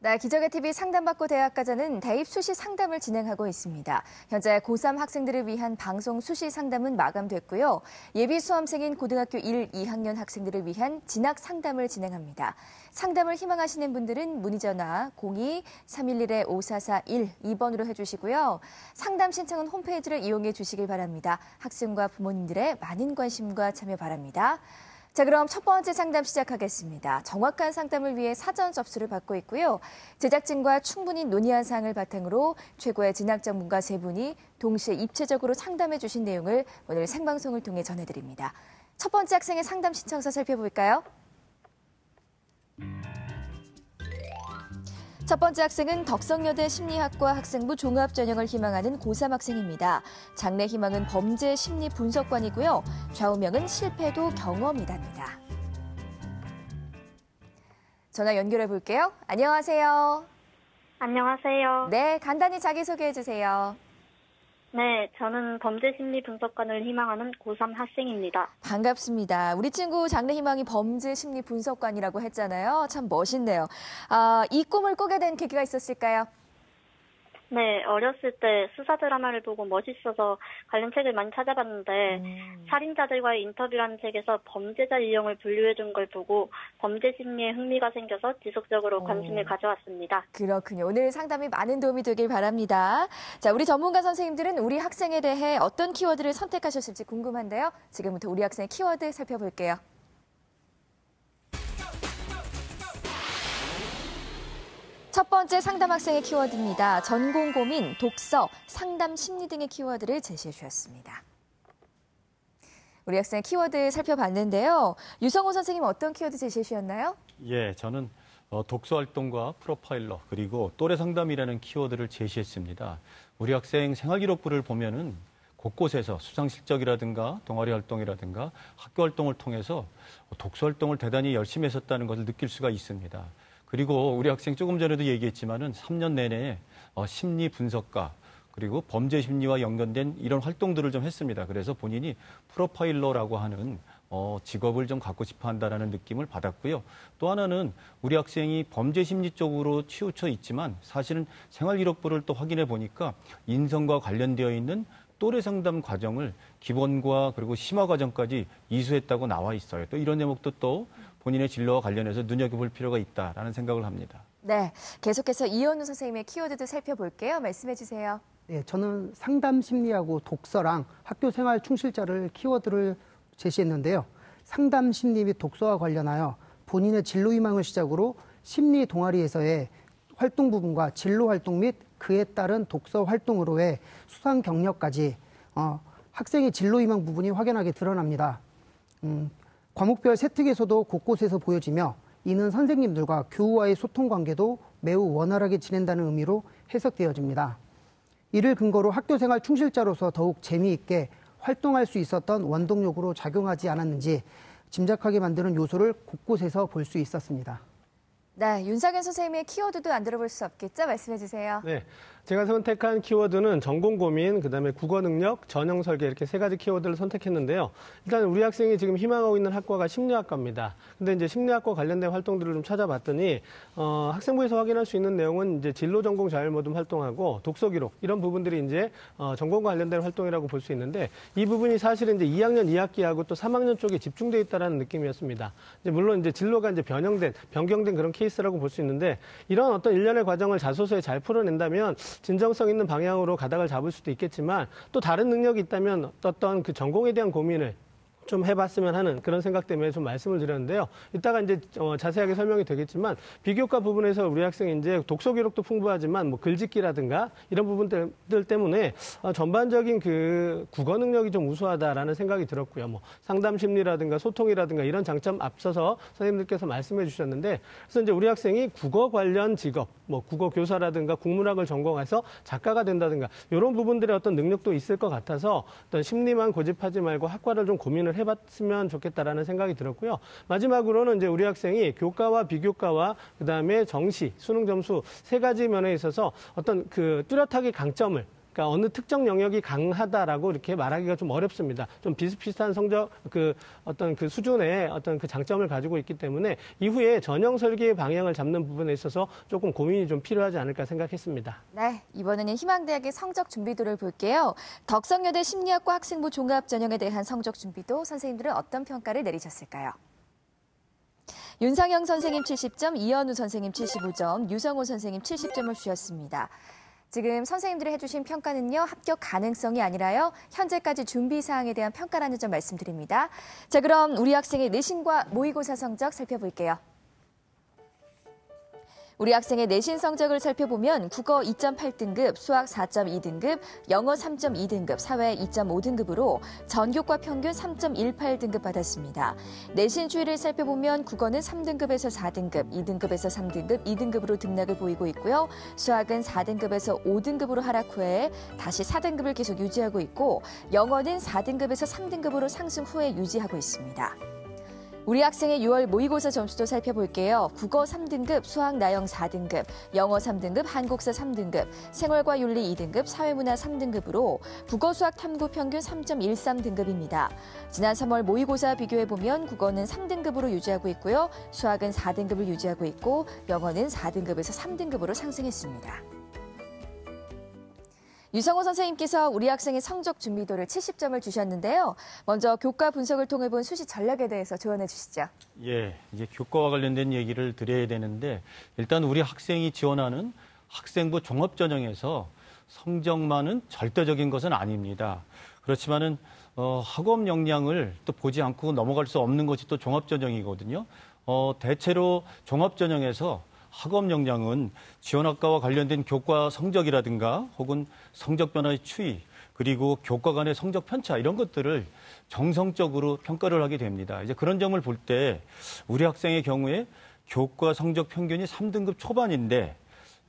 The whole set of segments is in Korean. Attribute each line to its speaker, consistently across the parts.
Speaker 1: 네, 기적의 TV 상담받고 대학가자는 대입 수시 상담을 진행하고 있습니다. 현재 고3 학생들을 위한 방송 수시 상담은 마감됐고요. 예비 수험생인 고등학교 1, 2학년 학생들을 위한 진학 상담을 진행합니다. 상담을 희망하시는 분들은 문의 전화 02-311-5441 2번으로 해주시고요. 상담 신청은 홈페이지를 이용해 주시길 바랍니다. 학생과 부모님들의 많은 관심과 참여 바랍니다. 자, 그럼 첫 번째 상담 시작하겠습니다. 정확한 상담을 위해 사전 접수를 받고 있고요. 제작진과 충분히 논의한 사항을 바탕으로 최고의 진학 전문가 3분이 동시에 입체적으로 상담해 주신 내용을 오늘 생방송을 통해 전해드립니다. 첫 번째 학생의 상담 신청서 살펴볼까요? 첫 번째 학생은 덕성여대 심리학과 학생부 종합전형을 희망하는 고3 학생입니다. 장래 희망은 범죄 심리 분석관이고요. 좌우명은 실패도 경험이답니다. 전화 연결해 볼게요. 안녕하세요.
Speaker 2: 안녕하세요.
Speaker 1: 네, 간단히 자기소개해 주세요.
Speaker 2: 네, 저는 범죄심리 분석관을 희망하는 고3 학생입니다.
Speaker 1: 반갑습니다. 우리 친구 장래 희망이 범죄심리 분석관이라고 했잖아요. 참 멋있네요. 이 꿈을 꾸게 된 계기가 있었을까요?
Speaker 2: 네, 어렸을 때 수사 드라마를 보고 멋있어서 관련 책을 많이 찾아봤는데 살인자들과의 인터뷰라는 책에서 범죄자 유형을 분류해준 걸 보고 범죄 심리에 흥미가 생겨서 지속적으로 관심을 가져왔습니다.
Speaker 1: 그렇군요. 오늘 상담이 많은 도움이 되길 바랍니다. 자, 우리 전문가 선생님들은 우리 학생에 대해 어떤 키워드를 선택하셨을지 궁금한데요. 지금부터 우리 학생의 키워드 살펴볼게요. 첫 번째 상담 학생의 키워드입니다. 전공 고민, 독서, 상담 심리 등의 키워드를 제시해 주셨습니다. 우리 학생의 키워드 살펴봤는데요. 유성호 선생님 어떤 키워드 제시해 주셨나요?
Speaker 3: 예, 저는 독서 활동과 프로파일러 그리고 또래 상담이라는 키워드를 제시했습니다. 우리 학생 생활기록부를 보면은 곳곳에서 수상 실적이라든가 동아리 활동이라든가 학교 활동을 통해서 독서 활동을 대단히 열심히 했었다는 것을 느낄 수가 있습니다. 그리고 우리 학생 조금 전에도 얘기했지만은 3년 내내 심리 분석가 그리고 범죄 심리와 연관된 이런 활동들을 좀 했습니다. 그래서 본인이 프로파일러라고 하는 직업을 좀 갖고 싶어 한다는 느낌을 받았고요. 또 하나는 우리 학생이 범죄 심리 쪽으로 치우쳐 있지만 사실은 생활기록부를 또 확인해 보니까 인성과 관련되어 있는 또래 상담 과정을 기본과 그리고 심화 과정까지 이수했다고 나와 있어요. 또 이런 대목도 또 본인의 진로와 관련해서 눈여겨볼 필요가 있다라는 생각을 합니다.
Speaker 1: 네, 계속해서 이현우 선생님의 키워드도 살펴볼게요. 말씀해 주세요.
Speaker 4: 네, 저는 상담 심리하고 독서랑 학교 생활 충실자를 키워드를 제시했는데요. 상담 심리 및 독서와 관련하여 본인의 진로 희망을 시작으로 심리 동아리에서의 활동 부분과 진로 활동 및 그에 따른 독서 활동으로의 수상 경력까지 학생의 진로 희망 부분이 확연하게 드러납니다. 과목별 세특에서도 곳곳에서 보여지며 이는 선생님들과 교우와의 소통 관계도 매우 원활하게 지낸다는 의미로 해석되어집니다. 이를 근거로 학교생활 충실자로서 더욱 재미있게 활동할 수 있었던 원동력으로 작용하지 않았는지 짐작하게 만드는 요소를 곳곳에서 볼 수 있었습니다.
Speaker 1: 네, 윤상현 선생님의 키워드도 안 들어볼 수 없겠죠? 말씀해 주세요.
Speaker 5: 네, 제가 선택한 키워드는 전공 고민, 그다음에 국어 능력, 전형 설계 이렇게 3가지 키워드를 선택했는데요. 일단 우리 학생이 지금 희망하고 있는 학과가 심리학과입니다. 근데 이제 심리학과 관련된 활동들을 좀 찾아봤더니 학생부에서 확인할 수 있는 내용은 이제 진로 전공 자율모둠 활동하고 독서 기록 이런 부분들이 이제 전공과 관련된 활동이라고 볼 수 있는데 이 부분이 사실은 이제 2학년 2학기하고 또 3학년 쪽에 집중돼 있다라는 느낌이었습니다. 이제 물론 이제 진로가 이제 변경된 그런 케이스라고 볼 수 있는데 이런 어떤 일련의 과정을 자소서에 잘 풀어낸다면 진정성 있는 방향으로 가닥을 잡을 수도 있겠지만 또 다른 능력이 있다면 어떤 그 전공에 대한 고민을 좀 해봤으면 하는 그런 생각 때문에 좀 말씀을 드렸는데요. 이따가 이제 자세하게 설명이 되겠지만 비교과 부분에서 우리 학생이 이제 독서 기록도 풍부하지만 뭐 글짓기라든가 이런 부분들 때문에 전반적인 그 국어 능력이 좀 우수하다라는 생각이 들었고요. 뭐 상담 심리라든가 소통이라든가 이런 장점 앞서서 선생님들께서 말씀해 주셨는데 그래서 이제 우리 학생이 국어 관련 직업, 뭐 국어 교사라든가 국문학을 전공해서 작가가 된다든가 이런 부분들의 어떤 능력도 있을 것 같아서 어떤 심리만 고집하지 말고 학과를 좀 고민을 해봤으면 좋겠다라는 생각이 들었고요. 마지막으로는 이제 우리 학생이 교과와 비교과와 그다음에 정시, 수능 점수 3가지 면에 있어서 어떤 그 뚜렷하게 강점을 그러니까 어느 특정 영역이 강하다라고 이렇게 말하기가 좀 어렵습니다. 좀 비슷비슷한 성적 어떤 그 수준의 어떤 그 장점을 가지고 있기 때문에 이후에 전형 설계의 방향을 잡는 부분에 있어서 조금 고민이 좀 필요하지 않을까 생각했습니다.
Speaker 1: 네, 이번에는 희망대학의 성적 준비도를 볼게요. 덕성여대 심리학과 학생부 종합 전형에 대한 성적 준비도 선생님들은 어떤 평가를 내리셨을까요? 윤상영 선생님 70점, 이현우 선생님 75점, 유성호 선생님 70점을 주셨습니다. 지금 선생님들이 해주신 평가는요, 합격 가능성이 아니라요, 현재까지 준비 사항에 대한 평가라는 점 말씀드립니다. 자, 그럼 우리 학생의 내신과 모의고사 성적 살펴볼게요. 우리 학생의 내신 성적을 살펴보면 국어 2.8등급, 수학 4.2등급, 영어 3.2등급, 사회 2.5등급으로 전교과 평균 3.18등급 받았습니다. 내신 추이를 살펴보면 국어는 3등급에서 4등급, 2등급에서 3등급, 2등급으로 등락을 보이고 있고요. 수학은 4등급에서 5등급으로 하락 후에 다시 4등급을 계속 유지하고 있고, 영어는 4등급에서 3등급으로 상승 후에 유지하고 있습니다. 우리 학생의 6월 모의고사 점수도 살펴볼게요. 국어 3등급, 수학 나영 4등급, 영어 3등급, 한국사 3등급, 생활과 윤리 2등급, 사회문화 3등급으로 국어 수학 탐구 평균 3.13등급입니다. 지난 3월 모의고사 비교해보면 국어는 3등급으로 유지하고 있고요. 수학은 4등급을 유지하고 있고, 영어는 4등급에서 3등급으로 상승했습니다. 유성호 선생님께서 우리 학생의 성적 준비도를 70점을 주셨는데요. 먼저 교과 분석을 통해 본 수시 전략에 대해서 조언해 주시죠.
Speaker 3: 예, 이제 교과와 관련된 얘기를 드려야 되는데 일단 우리 학생이 지원하는 학생부 종합전형에서 성적만은 절대적인 것은 아닙니다. 그렇지만은 학업 역량을 또 보지 않고 넘어갈 수 없는 것이 또 종합전형이거든요. 대체로 종합전형에서 학업 역량은 지원학과와 관련된 교과 성적이라든가 혹은 성적 변화의 추이, 그리고 교과 간의 성적 편차 이런 것들을 정성적으로 평가를 하게 됩니다. 이제 그런 점을 볼 때 우리 학생의 경우에 교과 성적 평균이 3등급 초반인데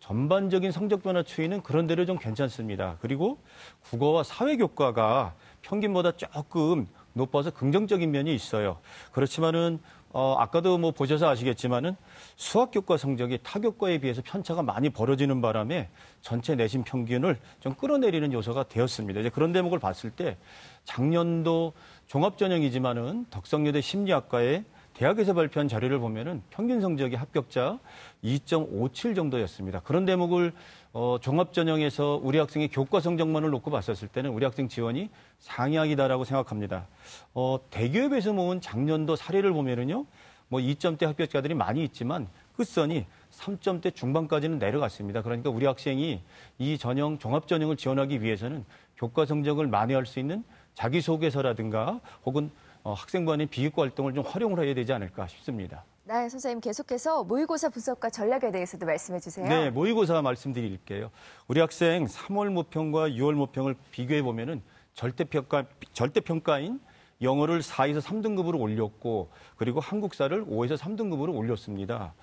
Speaker 3: 전반적인 성적 변화 추이는 그런 대로 좀 괜찮습니다. 그리고 국어와 사회 교과가 평균보다 조금 높아서 긍정적인 면이 있어요. 그렇지만은 아까도 뭐 보셔서 아시겠지만은 수학 교과 성적이 타 교과에 비해서 편차가 많이 벌어지는 바람에 전체 내신 평균을 좀 끌어내리는 요소가 되었습니다. 이제 그런 대목을 봤을 때 작년도 종합전형이지만은 덕성여대 심리학과의 대학에서 발표한 자료를 보면은 평균 성적이 합격자 2.57 정도였습니다. 그런 대목을 종합전형에서 우리 학생의 교과 성적만을 놓고 봤었을 때는 우리 학생 지원이 상향이다라고 생각합니다. 대기업에서 모은 작년도 사례를 보면은요, 뭐 2점대 합격자들이 많이 있지만 끝선이 3점대 중반까지는 내려갔습니다. 그러니까 우리 학생이 이 전형 종합전형을 지원하기 위해서는 교과 성적을 만회할 수 있는 자기소개서라든가 혹은 학생부 안의 비교과 활동을 좀 활용을 해야 되지 않을까 싶습니다.
Speaker 1: 네, 선생님 계속해서 모의고사 분석과 전략에 대해서도 말씀해 주세요.
Speaker 3: 네, 모의고사 말씀드릴게요. 우리 학생 3월 모평과 6월 모평을 비교해 보면은 절대평가인 영어를 4에서 3등급으로 올렸고, 그리고 한국사를 5에서 3등급으로 올렸습니다.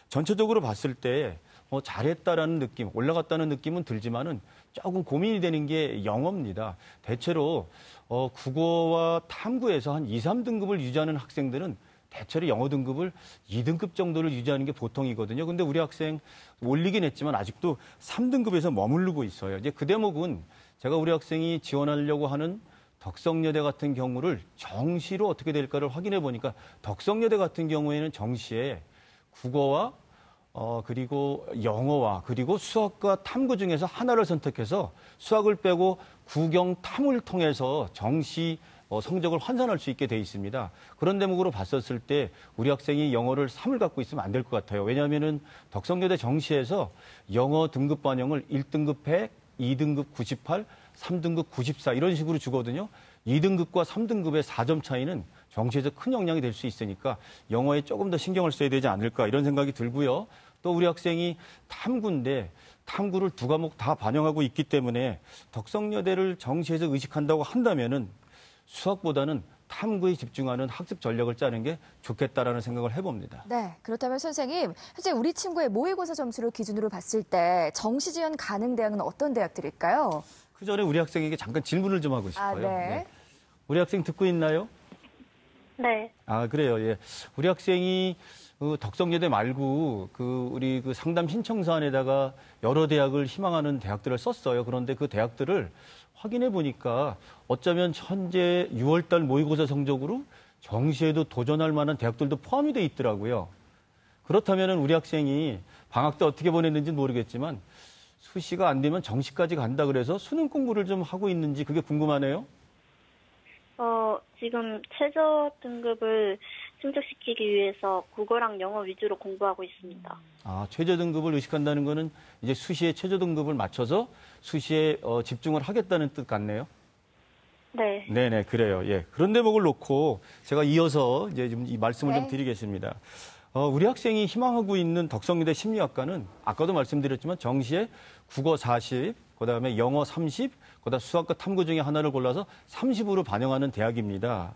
Speaker 3: 전체적으로 봤을 때 잘했다라는 느낌, 올라갔다는 느낌은 들지만은 조금 고민이 되는 게 영어입니다. 대체로 국어와 탐구에서 한 2, 3등급을 유지하는 학생들은 대체로 영어 등급을 2등급 정도를 유지하는 게 보통이거든요. 근데 우리 학생 올리긴 했지만 아직도 3등급에서 머무르고 있어요. 이제 그 대목은 제가 우리 학생이 지원하려고 하는 덕성여대 같은 경우를 정시로 어떻게 될까를 확인해 보니까 덕성여대 같은 경우에는 정시에 국어와 그리고 영어와 그리고 수학과 탐구 중에서 하나를 선택해서 수학을 빼고 국영 탐을 통해서 정시 성적을 환산할 수 있게 돼 있습니다. 그런 대목으로 봤었을 때 우리 학생이 영어를 3을 갖고 있으면 안 될 것 같아요. 왜냐하면은 덕성여대 정시에서 영어 등급 반영을 1등급 100, 2등급 98, 3등급 94 이런 식으로 주거든요. 2등급과 3등급의 4점 차이는 정시에서 큰 영향이 될 수 있으니까 영어에 조금 더 신경을 써야 되지 않을까 이런 생각이 들고요. 또 우리 학생이 탐구인데 탐구를 두 과목 다 반영하고 있기 때문에 덕성여대를 정시에서 의식한다고 한다면은 수학보다는 탐구에 집중하는 학습 전략을 짜는 게 좋겠다라는 생각을 해봅니다.
Speaker 1: 네, 그렇다면 선생님, 현재 우리 친구의 모의고사 점수를 기준으로 봤을 때 정시 지원 가능 대학은 어떤 대학들일까요?
Speaker 3: 그 전에 우리 학생에게 잠깐 질문을 좀 하고 싶어요.
Speaker 1: 네.
Speaker 3: 우리 학생 듣고 있나요?
Speaker 2: 네.
Speaker 3: 그래요. 예. 우리 학생이 그 덕성여대 말고 우리 상담 신청 사안에다가 여러 대학을 희망하는 대학들을 썼어요. 그런데 그 대학들을 확인해 보니까 어쩌면 현재 6월달 모의고사 성적으로 정시에도 도전할 만한 대학들도 포함이 돼 있더라고요. 그렇다면 우리 학생이 방학 때 어떻게 보냈는지는 모르겠지만 수시가 안 되면 정시까지 간다 그래서 수능 공부를 좀 하고 있는지 그게 궁금하네요.
Speaker 2: 지금 최저 등급을 충족시키기 위해서 국어랑 영어 위주로 공부하고 있습니다.
Speaker 3: 아, 최저 등급을 의식한다는 거는 이제 수시에 최저 등급을 맞춰서 수시에 집중을 하겠다는 뜻 같네요.
Speaker 2: 네.
Speaker 3: 네네, 그래요. 예. 그런 대목을 놓고 제가 이어서 이제 좀 이 말씀을 좀
Speaker 1: 네.
Speaker 3: 드리겠습니다. 우리 학생이 희망하고 있는 덕성여대 심리학과는 아까도 말씀드렸지만 정시에 국어 40, 그다음에 영어 30, 그다음 수학과 탐구 중에 하나를 골라서 30으로 반영하는 대학입니다.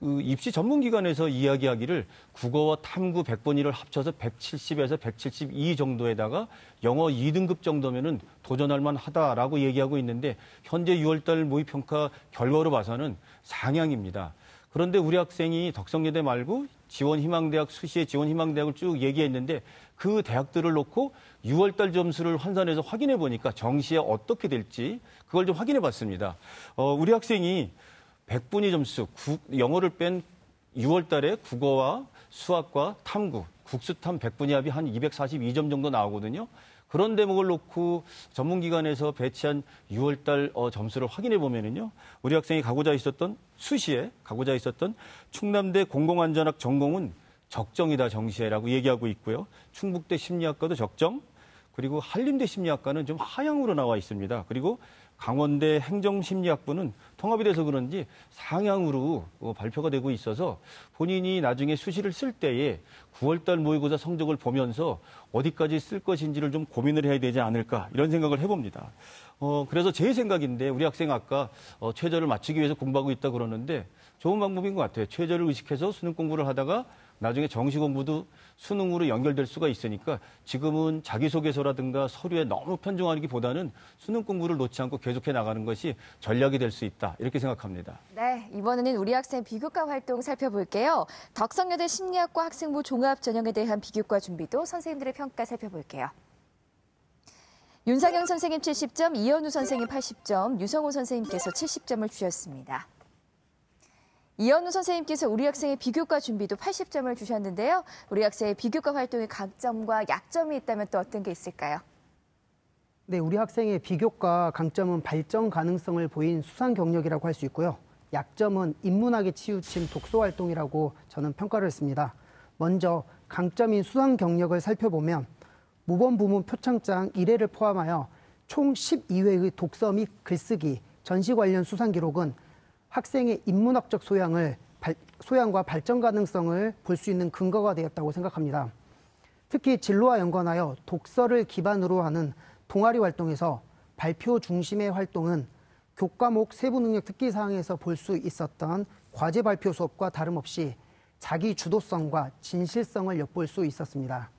Speaker 3: 입시 전문기관에서 이야기하기를 국어와 탐구 100번위를 합쳐서 170에서 172 정도에다가 영어 2등급 정도면은 도전할 만하다라고 얘기하고 있는데 현재 6월달 모의평가 결과로 봐서는 상향입니다. 그런데 우리 학생이 덕성여대 말고 지원희망대학, 수시의 지원희망대학을 쭉 얘기했는데 그 대학들을 놓고 6월달 점수를 환산해서 확인해 보니까 정시에 어떻게 될지 그걸 좀 확인해 봤습니다. 우리 학생이 100분위 점수, 영어를 뺀 6월달에 국어와 수학과 탐구, 국수탐 100분위 합이 한 242점 정도 나오거든요. 그런 대목을 놓고 전문기관에서 배치한 6월달 점수를 확인해 보면은요, 우리 학생이 수시에 가고자 있었던 충남대 공공안전학 전공은 적정이다 정시에라고 얘기하고 있고요. 충북대 심리학과도 적정, 그리고 한림대 심리학과는 좀 하향으로 나와 있습니다. 그리고 강원대 행정심리학부는 통합이 돼서 그런지 상향으로 발표가 되고 있어서 본인이 나중에 수시를 쓸 때에 9월달 모의고사 성적을 보면서 어디까지 쓸 것인지를 좀 고민을 해야 되지 않을까 이런 생각을 해봅니다. 그래서 제 생각인데 우리 학생 아까 최저를 맞추기 위해서 공부하고 있다 그러는데 좋은 방법인 것 같아요. 최저를 의식해서 수능 공부를 하다가 나중에 정시 공부도 수능으로 연결될 수가 있으니까 지금은 자기소개서라든가 서류에 너무 편중하기보다는 수능 공부를 놓지 않고 계속해 나가는 것이 전략이 될 수 있다. 이렇게 생각합니다.
Speaker 1: 네, 이번에는 우리 학생 비교과 활동 살펴볼게요. 덕성여대 심리학과 학생부 종합 전형에 대한 비교과 준비도 선생님들의 평가 살펴볼게요. 윤상영 선생님 70점, 이현우 선생님 80점, 유성호 선생님께서 70점을 주셨습니다. 이현우 선생님께서 우리 학생의 비교과 준비도 80점을 주셨는데요. 우리 학생의 비교과 활동의 강점과 약점이 있다면 또 어떤 게 있을까요?
Speaker 4: 네, 우리 학생의 비교과 강점은 발전 가능성을 보인 수상 경력이라고 할 수 있고요. 약점은 인문학에 치우친 독서 활동이라고 저는 평가를 했습니다. 먼저 강점인 수상 경력을 살펴보면 모범 부문 표창장 1회를 포함하여 총 12회의 독서 및 글쓰기, 전시 관련 수상 기록은 학생의 인문학적 소양과 발전 가능성을 볼 수 있는 근거가 되었다고 생각합니다. 특히 진로와 연관하여 독서를 기반으로 하는 동아리 활동에서 발표 중심의 활동은 교과목 세부 능력 특기 사항에서 볼 수 있었던 과제 발표 수업과 다름없이 자기 주도성과 진실성을 엿볼 수 있었습니다.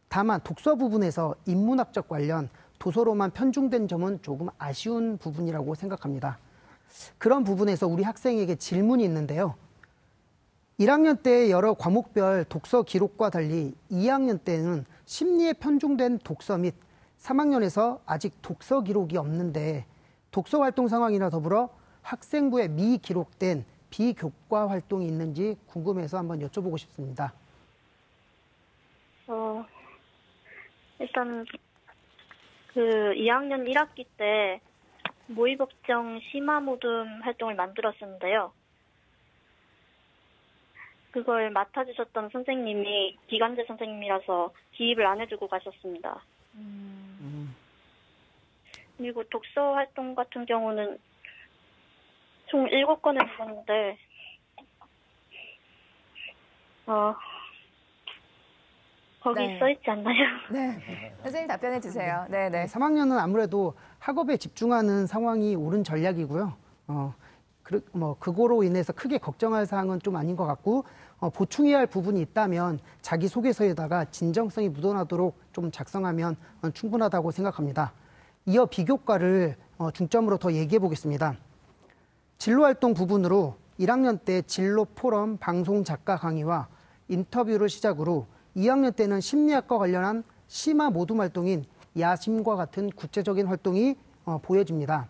Speaker 4: 다만 독서 부분에서 인문학적 관련 도서로만 편중된 점은 조금 아쉬운 부분이라고 생각합니다. 그런 부분에서 우리 학생에게 질문이 있는데요. 1학년 때 여러 과목별 독서 기록과 달리 2학년 때는 심리에 편중된 독서 및 3학년에서 아직 독서 기록이 없는데 독서 활동 상황이나 더불어 학생부에 미기록된 비교과 활동이 있는지 궁금해서 한번 여쭤보고 싶습니다.
Speaker 2: 일단 2학년 1학기 때 모의법정 심화모듬 활동을 만들었었는데요. 그걸 맡아주셨던 선생님이 기간제 선생님이라서 기입을 안 해주고 가셨습니다. 그리고 독서 활동 같은 경우는 총 7건을 했었는데 거기
Speaker 1: 네.
Speaker 2: 써있지 않나요?
Speaker 1: 네, 선생님 답변해 주세요. 네, 네.
Speaker 4: 3학년은 아무래도 학업에 집중하는 상황이 옳은 전략이고요. 그거로 인해서 크게 걱정할 사항은 좀 아닌 것 같고 보충해야 할 부분이 있다면 자기소개서에다가 진정성이 묻어나도록 좀 작성하면 충분하다고 생각합니다. 이어 비교과를 중점으로 더 얘기해 보겠습니다. 진로활동 부분으로 1학년 때 진로 포럼 방송 작가 강의와 인터뷰를 시작으로 2학년 때는 심리학과 관련한 심화 모둠 활동인 야심과 같은 구체적인 활동이 보여집니다.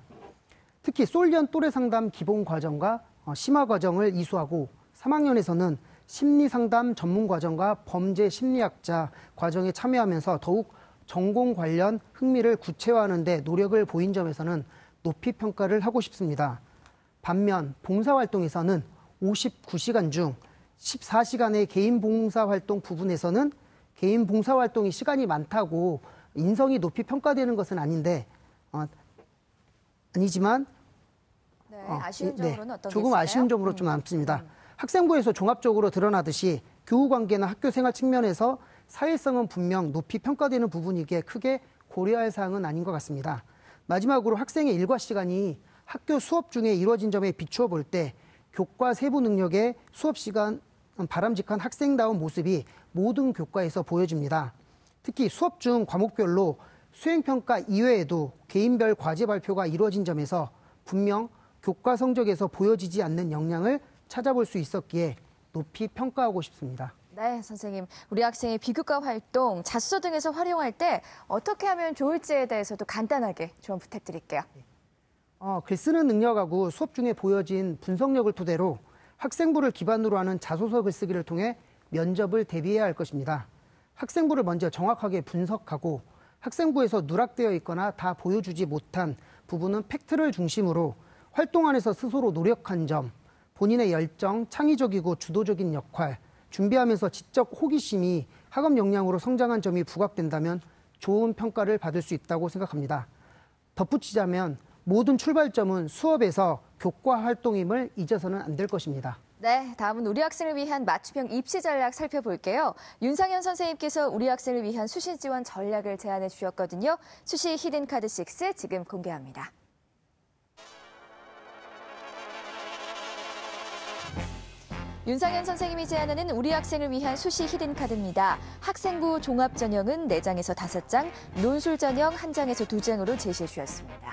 Speaker 4: 특히 솔련 또래 상담 기본 과정과 심화 과정을 이수하고 3학년에서는 심리 상담 전문 과정과 범죄 심리학자 과정에 참여하면서 더욱 전공 관련 흥미를 구체화하는 데 노력을 보인 점에서는 높이 평가를 하고 싶습니다. 반면 봉사활동에서는 59시간 중 14시간의 개인 봉사활동 부분에서는 개인 봉사활동이 시간이 많다고 인성이 높이 평가되는 것은 아니지만
Speaker 1: 아쉬운 점으로는 어떤 게
Speaker 4: 조금
Speaker 1: 있을까요?
Speaker 4: 아쉬운 점으로 좀 남습니다. 학생부에서 종합적으로 드러나듯이 교우관계나 학교생활 측면에서 사회성은 분명 높이 평가되는 부분이기에 크게 고려할 사항은 아닌 것 같습니다. 마지막으로 학생의 일과 시간이 학교 수업 중에 이루어진 점에 비추어 볼 때 교과 세부 능력의 수업 시간 바람직한 학생다운 모습이 모든 교과에서 보여집니다. 특히 수업 중 과목별로 수행평가 이외에도 개인별 과제 발표가 이루어진 점에서 분명 교과 성적에서 보여지지 않는 역량을 찾아볼 수 있었기에 높이 평가하고 싶습니다.
Speaker 1: 네, 선생님. 우리 학생의 비교과 활동, 자소서 등에서 활용할 때 어떻게 하면 좋을지에 대해서도 간단하게 조언 부탁드릴게요.
Speaker 4: 글 쓰는 능력하고 수업 중에 보여진 분석력을 토대로 학생부를 기반으로 하는 자소서 글쓰기를 통해 면접을 대비해야 할 것입니다. 학생부를 먼저 정확하게 분석하고 학생부에서 누락되어 있거나 다 보여주지 못한 부분은 팩트를 중심으로 활동 안에서 스스로 노력한 점, 본인의 열정, 창의적이고 주도적인 역할, 준비하면서 지적 호기심이 학업 역량으로 성장한 점이 부각된다면 좋은 평가를 받을 수 있다고 생각합니다. 덧붙이자면 모든 출발점은 수업에서 교과 활동임을 잊어서는 안 될 것입니다.
Speaker 1: 네, 다음은 우리 학생을 위한 맞춤형 입시 전략 살펴볼게요. 윤상현 선생님께서 우리 학생을 위한 수시 지원 전략을 제안해 주셨거든요. 수시 히든카드 6 지금 공개합니다. 윤상현 선생님이 제안하는 우리 학생을 위한 수시 히든카드입니다. 학생부 종합 전형은 4장에서 5장, 논술 전형 1장에서 2장으로 제시해 주셨습니다.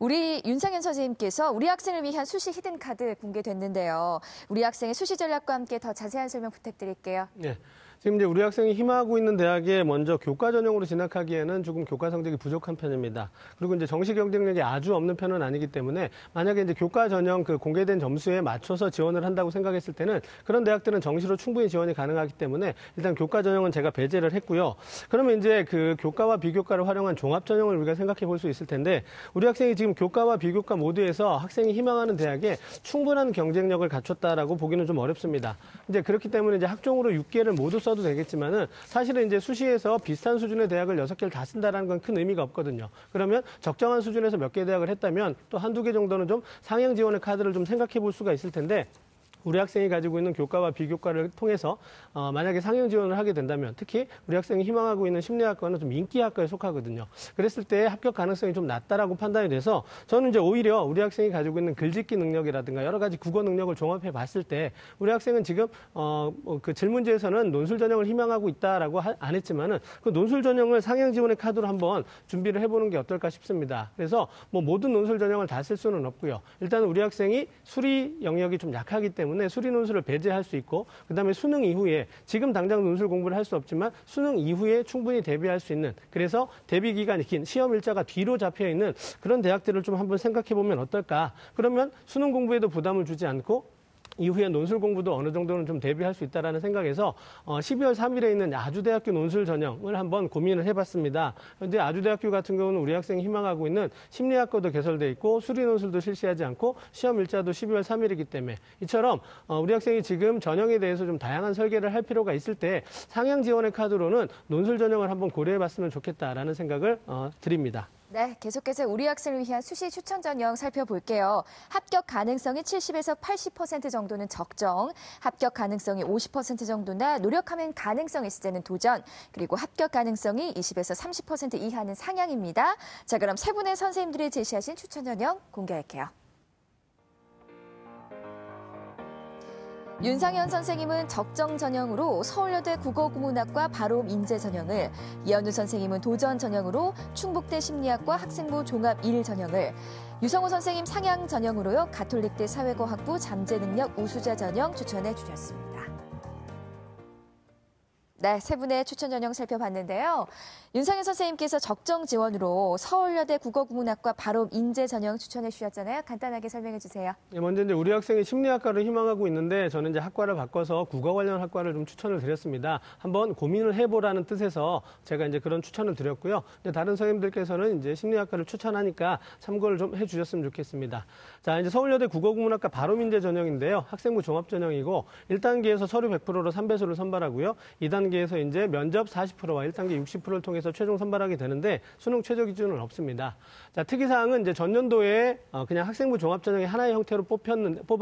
Speaker 1: 우리 윤상현 선생님께서 우리 학생을 위한 수시 히든카드 공개됐는데요. 우리 학생의 수시 전략과 함께 더 자세한 설명 부탁드릴게요.
Speaker 5: 네. 지금 이제 우리 학생이 희망하고 있는 대학에 먼저 교과 전형으로 진학하기에는 조금 교과 성적이 부족한 편입니다. 그리고 이제 정시 경쟁력이 아주 없는 편은 아니기 때문에 만약에 이제 교과 전형 그 공개된 점수에 맞춰서 지원을 한다고 생각했을 때는 그런 대학들은 정시로 충분히 지원이 가능하기 때문에 일단 교과 전형은 제가 배제를 했고요. 그러면 이제 그 교과와 비교과를 활용한 종합 전형을 우리가 생각해 볼 수 있을 텐데 우리 학생이 지금 교과와 비교과 모두에서 학생이 희망하는 대학에 충분한 경쟁력을 갖췄다라고 보기는 좀 어렵습니다. 이제 그렇기 때문에 이제 학종으로 6개를 모두 써도 되겠지만은 사실은 이제 수시에서 비슷한 수준의 대학을 6개를 다 쓴다라는 건 큰 의미가 없거든요. 그러면 적정한 수준에서 몇 개 대학을 했다면 또 한두 개 정도는 좀 상향 지원의 카드를 좀 생각해 볼 수가 있을 텐데 우리 학생이 가지고 있는 교과와 비교과를 통해서 만약에 상향 지원을 하게 된다면 특히 우리 학생이 희망하고 있는 심리학과는 좀 인기학과에 속하거든요. 그랬을 때 합격 가능성이 좀 낮다라고 판단이 돼서 저는 이제 오히려 우리 학생이 가지고 있는 글짓기 능력이라든가 여러 가지 국어 능력을 종합해 봤을 때 우리 학생은 지금 그 질문지에서는 논술 전형을 희망하고 있다라고 안 했지만은 그 논술 전형을 상향 지원의 카드로 한번 준비를 해보는 게 어떨까 싶습니다. 그래서 뭐 모든 논술 전형을 다 쓸 수는 없고요. 일단 우리 학생이 수리 영역이 좀 약하기 때문에 수리 논술을 배제할 수 있고 그다음에 수능 이후에 지금 당장 논술 공부를 할 수 없지만 수능 이후에 충분히 대비할 수 있는 그래서 대비 기간이 긴 시험 일자가 뒤로 잡혀 있는 그런 대학들을 좀 한번 생각해 보면 어떨까? 그러면 수능 공부에도 부담을 주지 않고 이후에 논술 공부도 어느 정도는 좀 대비할 수 있다라는 생각에서 12월 3일에 있는 아주대학교 논술 전형을 한번 고민을 해봤습니다. 현재 아주대학교 같은 경우는 우리 학생이 희망하고 있는 심리학과도 개설돼 있고 수리 논술도 실시하지 않고 시험 일자도 12월 3일이기 때문에 이처럼 우리 학생이 지금 전형에 대해서 좀 다양한 설계를 할 필요가 있을 때 상향 지원의 카드로는 논술 전형을 한번 고려해봤으면 좋겠다라는 생각을 드립니다.
Speaker 1: 네, 계속해서 우리 학생을 위한 수시 추천 전형 살펴볼게요. 합격 가능성이 70에서 80% 정도는 적정, 합격 가능성이 50% 정도나 노력하면 가능성 있을 때는 도전, 그리고 합격 가능성이 20에서 30% 이하는 상향입니다. 자, 그럼 세 분의 선생님들이 제시하신 추천 전형 공개할게요. 윤상현 선생님은 적정 전형으로 서울여대 국어국문학과 바롬 인재 전형을, 이현우 선생님은 도전 전형으로 충북대 심리학과 학생부 종합 1 전형을, 유성호 선생님 상향 전형으로요 가톨릭대 사회과학부 잠재능력 우수자 전형 추천해 주셨습니다. 네, 세 분의 추천 전형 살펴봤는데요. 윤상현 선생님께서 적정 지원으로 서울여대 국어국문학과 바롬 인재 전형 추천해 주셨잖아요. 간단하게 설명해 주세요.
Speaker 5: 네, 먼저 이제 우리 학생이 심리학과를 희망하고 있는데 저는 이제 학과를 바꿔서 국어 관련 학과를 좀 추천을 드렸습니다. 한번 고민을 해보라는 뜻에서 제가 이제 그런 추천을 드렸고요. 근데 다른 선생님들께서는 이제 심리학과를 추천하니까 참고를 좀 해주셨으면 좋겠습니다. 자, 이제 서울여대 국어국문학과 바롬 인재 전형인데요. 학생부 종합 전형이고 1단계에서 서류 100%로 3배수를 선발하고요. 2단계에서 이제 면접 40%와 1단계 60%를 통해서 최종 선발하게 되는데 수능 최저 기준은 없습니다. 자, 특이사항은 이제 전년도에 그냥 학생부 종합 전형의 하나의 형태로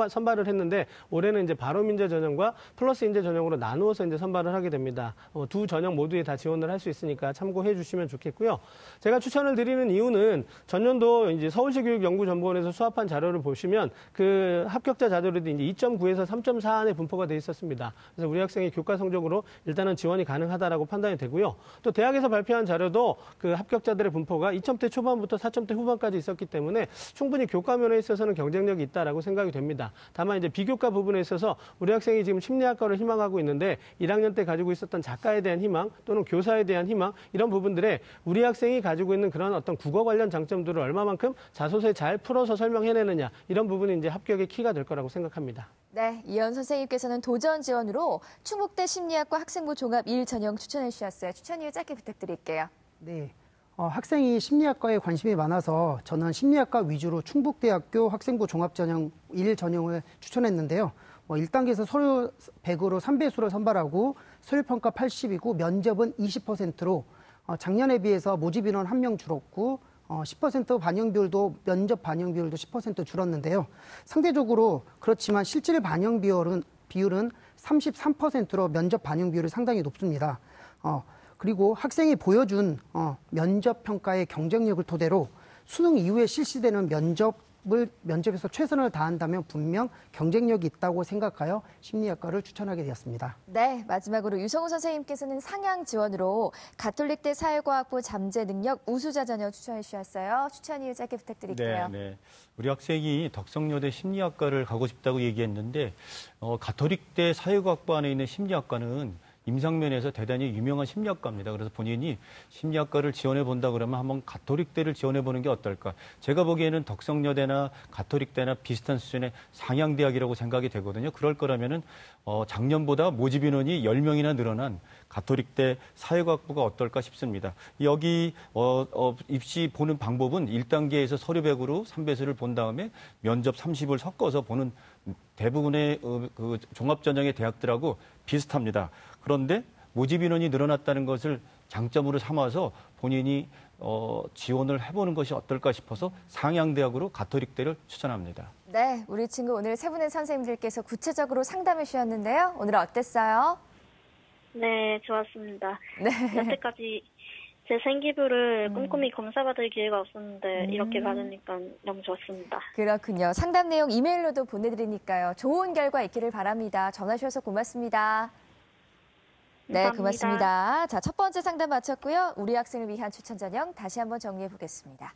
Speaker 5: 선발을 했는데 올해는 이제 바롬 인재 전형과 플러스 인재 전형으로 나누어서 이제 선발을 하게 됩니다. 두 전형 모두에 다 지원을 할 수 있으니까 참고해 주시면 좋겠고요. 제가 추천을 드리는 이유는 전년도 이제 서울시 교육연구정보원에서 수합한 자료를 보시면 그 합격자 자료들이 이제 2.9에서 3.4 안에 분포가 돼 있었습니다. 그래서 우리 학생이 교과 성적으로 일단은 지원이 가능하다라고 판단이 되고요. 또 대학에서 발표한 자료도 그 합격자들의 분포가 2점대 초반부터 4점대 후반까지 있었기 때문에 충분히 교과 면에 있어서는 경쟁력이 있다라고 생각이 됩니다. 다만 이제 비교과 부분에 있어서 우리 학생이 지금 심리학과를 희망하고 있는데 1학년 때 가지고 있었던 작가에 대한 희망 또는 교사에 대한 희망 이런 부분들에 우리 학생이 가지고 있는 그런 어떤 국어 관련 장점들을 얼마만큼 자소서에 잘 풀어서 설명해내느냐 이런 부분이 이제 합격의 키가 될 거라고 생각합니다.
Speaker 1: 네, 이현 선생님께서는 도전 지원으로 충북대 심리학과 학생부 종합 1 전형 추천해 주셨어요. 추천 이유 짧게 부탁드릴게요.
Speaker 4: 네. 학생이 심리학과에 관심이 많아서 저는 심리학과 위주로 충북대학교 학생부 종합전형 1 전형을 추천했는데요. 1단계에서 서류 100으로 3배수를 선발하고 서류평가 80이고 면접은 20%로 작년에 비해서 모집 인원 1명 줄었고 10% 반영 비율도 면접 반영 비율도 10% 줄었는데요. 상대적으로 그렇지만 실질 반영 비율은 33%로 면접 반영 비율이 상당히 높습니다. 그리고 학생이 보여준 면접 평가의 경쟁력을 토대로 수능 이후에 실시되는 면접에서 최선을 다한다면 분명 경쟁력이 있다고 생각하여 심리학과를 추천하게 되었습니다.
Speaker 1: 네, 마지막으로 유성우 선생님께서는 상향 지원으로 가톨릭대 사회과학부 잠재능력 우수자 전형 추천해 주셨어요. 추천 이유 짧게 부탁드릴게요.
Speaker 3: 네. 우리 학생이 덕성여대 심리학과를 가고 싶다고 얘기했는데 가톨릭대 사회과학부 안에 있는 심리학과는 임상면에서 대단히 유명한 심리학과입니다. 그래서 본인이 심리학과를 지원해 본다 그러면 한번 가톨릭대를 지원해 보는 게 어떨까. 제가 보기에는 덕성여대나 가톨릭대나 비슷한 수준의 상향대학이라고 생각이 되거든요. 그럴 거라면은 작년보다 모집 인원이 10명이나 늘어난 가톨릭대 사회과학부가 어떨까 싶습니다. 여기 입시 보는 방법은 1단계에서 서류 100으로 3배수를 본 다음에 면접 30을 섞어서 보는 대부분의 그 종합전형의 대학들하고 비슷합니다. 그런데 모집 인원이 늘어났다는 것을 장점으로 삼아서 본인이 지원을 해보는 것이 어떨까 싶어서 상향대학으로 가톨릭대를 추천합니다.
Speaker 1: 네, 우리 친구 오늘 세 분의 선생님들께서 구체적으로 상담해 주셨는데요. 오늘 어땠어요?
Speaker 2: 네, 좋았습니다.
Speaker 1: 네.
Speaker 2: 여태까지 제 생기부를 꼼꼼히 검사받을 기회가 없었는데 이렇게 받으니까 너무 좋았습니다.
Speaker 1: 그렇군요. 상담 내용 이메일로도 보내드리니까요. 좋은 결과 있기를 바랍니다. 전화 주셔서 고맙습니다. 네, 고맙습니다. 자, 첫 번째 상담 마쳤고요. 우리 학생을 위한 추천 전형 다시 한번 정리해 보겠습니다.